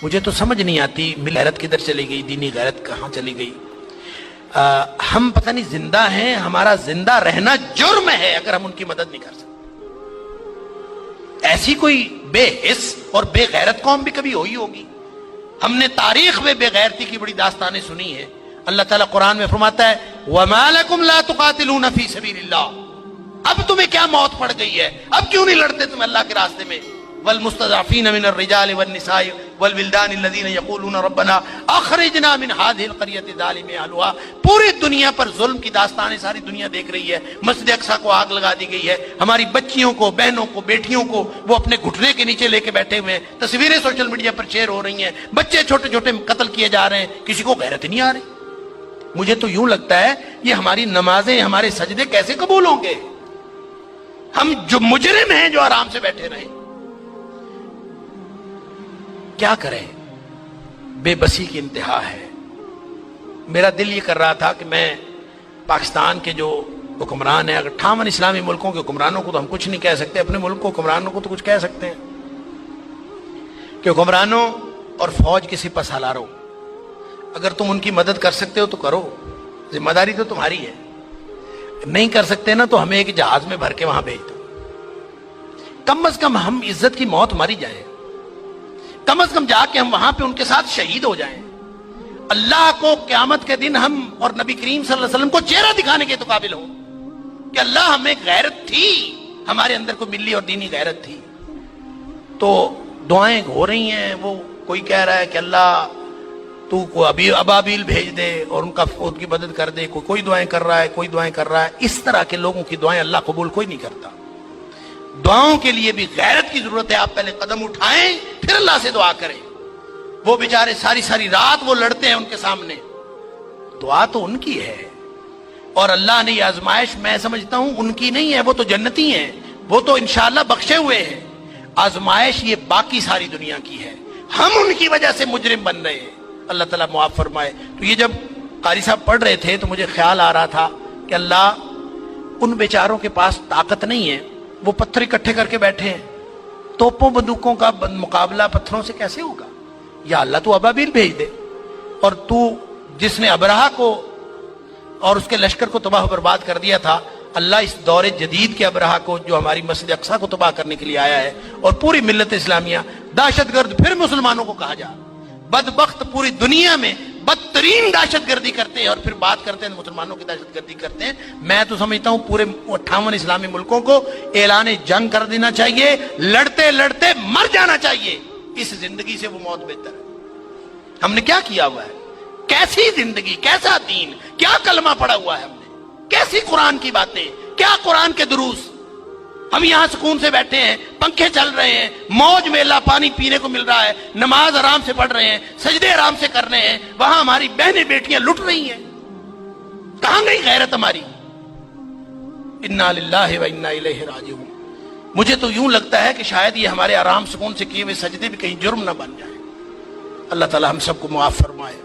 مجھے تو سمجھ نہیں آتی غیرت کدھر چلی گئی، دینی غیرت کہاں چلی گئی۔ ہم پتہ نہیں زندہ ہیں، ہمارا زندہ رہنا جرم ہے اگر ہم ان کی مدد نہیں کر سکتے۔ ایسی کوئی بے حس اور بے غیرت قوم بھی کبھی ہوئی ہوگی؟ ہم نے تاریخ میں بے غیرتی کی بڑی داستانیں سنی ہیں۔ اللہ تعالیٰ قرآن میں فرماتا ہے وَمَا لَكُمْ لَا تُقَاتِلُونَ فِي سَبِيلِ اللَّهِ، اب تمہیں کیا موت پڑ گئی ہے، اب کیوں نہیں لڑتے تم اللہ کے راستے میں؟ وَالْمُسْتَضْعَفِينَ مِنَ الرِّجَالِ وَالنِّسَاءِ وَالْوِلْدَانِ الَّذِينَ يَقُولُونَ رَبَّنَا أَخْرِجْنَا مِنْ هَذِهِ الْقَرْيَةِ ظَالِمِ أَهْلُهَا۔ پوری دنیا پر ظلم کی داستانیں ساری دنیا دیکھ رہی ہے۔ مسجد اقصیٰ کو آگ لگا دی گئی ہے، ہماری بچیوں کو، بہنوں کو، بیٹیوں کو وہ اپنے گھٹنے کے نیچے لے کے بیٹھے ہوئے ہیں، تصویریں سوشل میڈیا پر شیئر ہو رہی ہیں، بچے چھوٹے چھوٹے قتل کیے جا رہے ہیں، کسی کو غیرت نہیں آ رہی۔ مجھے تو یوں لگتا ہے یہ ہماری نمازیں، ہمارے سجدے کیسے قبول ہوں گے؟ ہم جو مجرم ہیں جو آرام سے بیٹھے رہیں، کیا کریں؟ بے بسی کی انتہا ہے۔ میرا دل یہ کر رہا تھا کہ میں پاکستان کے جو حکمران ہیں، اگر 58 اسلامی ملکوں کے حکمرانوں کو تو ہم کچھ نہیں کہہ سکتے، اپنے ملک کو حکمرانوں کو تو کچھ کہہ سکتے ہیں کہ حکمرانوں اور فوج کے سپہ سالاروں، اگر تم ان کی مدد کر سکتے ہو تو کرو، ذمہ داری تو تمہاری ہے۔ نہیں کر سکتے نا تو ہمیں ایک جہاز میں بھر کے وہاں بھیج دو، کم از کم ہم عزت کی موت ماری جائیں، کم از کم جا کے ہم وہاں پہ ان کے ساتھ شہید ہو جائیں، اللہ کو قیامت کے دن ہم اور نبی کریم صلی اللہ علیہ وسلم کو چہرہ دکھانے کے تو قابل ہوں کہ اللہ ہمیں غیرت تھی، ہمارے اندر کو ملی اور دینی غیرت تھی۔ تو دعائیں ہو رہی ہیں، وہ کوئی کہہ رہا ہے کہ اللہ تو کو ابابیل بھیج دے اور ان کی مدد کر دے، کوئی دعائیں کر رہا ہے، کوئی دعائیں کر رہا ہے۔ اس طرح کے لوگوں کی دعائیں اللہ قبول کوئی نہیں کرتا۔ دعاؤں کے لیے بھی غیرت کی ضرورت ہے، آپ پہلے قدم اٹھائیں پھر اللہ سے دعا کریں۔ وہ بیچارے ساری ساری رات وہ لڑتے ہیں ان کے سامنے، دعا تو ان کی ہے، اور اللہ نے یہ آزمائش میں سمجھتا ہوں ان کی نہیں ہے، وہ تو جنتی ہیں، وہ تو انشاءاللہ بخشے ہوئے ہیں۔ آزمائش یہ باقی ساری دنیا کی ہے، ہم ان کی وجہ سے مجرم بن رہے ہیں، اللہ تعالیٰ معاف فرمائے۔ تو یہ جب قاری صاحب پڑھ رہے تھے تو مجھے خیال آ رہا تھا کہ اللہ ان بیچاروں کے پاس طاقت نہیں ہے، وہ پتھر اکٹھے کر کے بیٹھے ہیں، توپوں بندوقوں کا مقابلہ پتھروں سے کیسے ہوگا؟ یا اللہ تو ابابیل بھیج دے، اور تو جس نے ابرہہ کو اور اس کے لشکر کو تباہ و برباد کر دیا تھا، اللہ اس دور جدید کے ابرہہ کو جو ہماری مسجد اقصیٰ کو تباہ کرنے کے لیے آیا ہے اور پوری ملت اسلامیہ دہشت گرد پھر مسلمانوں کو کہا جا، بدبخت پوری دنیا میں بدترین دہشت گردی کرتے ہیں اور پھر بات کرتے ہیں مسلمانوں کی دہشت گردی کرتے ہیں۔ میں تو سمجھتا ہوں پورے 58 اسلامی ملکوں کو اعلان جنگ کر دینا چاہیے، لڑتے لڑتے مر جانا چاہیے، اس زندگی سے وہ موت بہتر ہے۔ ہم نے کیا کیا ہوا ہے؟ کیسی زندگی، کیسا دین، کیا کلمہ پڑا ہوا ہے ہم نے، کیسی قرآن کی باتیں، کیا قرآن کے دروس۔ ہم یہاں سکون سے بیٹھے ہیں، پنکھے چل رہے ہیں، موج میلہ پانی پینے کو مل رہا ہے، نماز آرام سے پڑھ رہے ہیں، سجدے آرام سے کر رہے ہیں، وہاں ہماری بہنیں بیٹیاں لٹ رہی ہیں۔ کہاں گئی غیرت ہماری؟ انا للہ و انا الیہ راجعون۔ مجھے تو یوں لگتا ہے کہ شاید یہ ہمارے آرام سکون سے کیے ہوئے سجدے بھی کہیں جرم نہ بن جائیں۔ اللہ تعالی ہم سب کو معاف فرمائے۔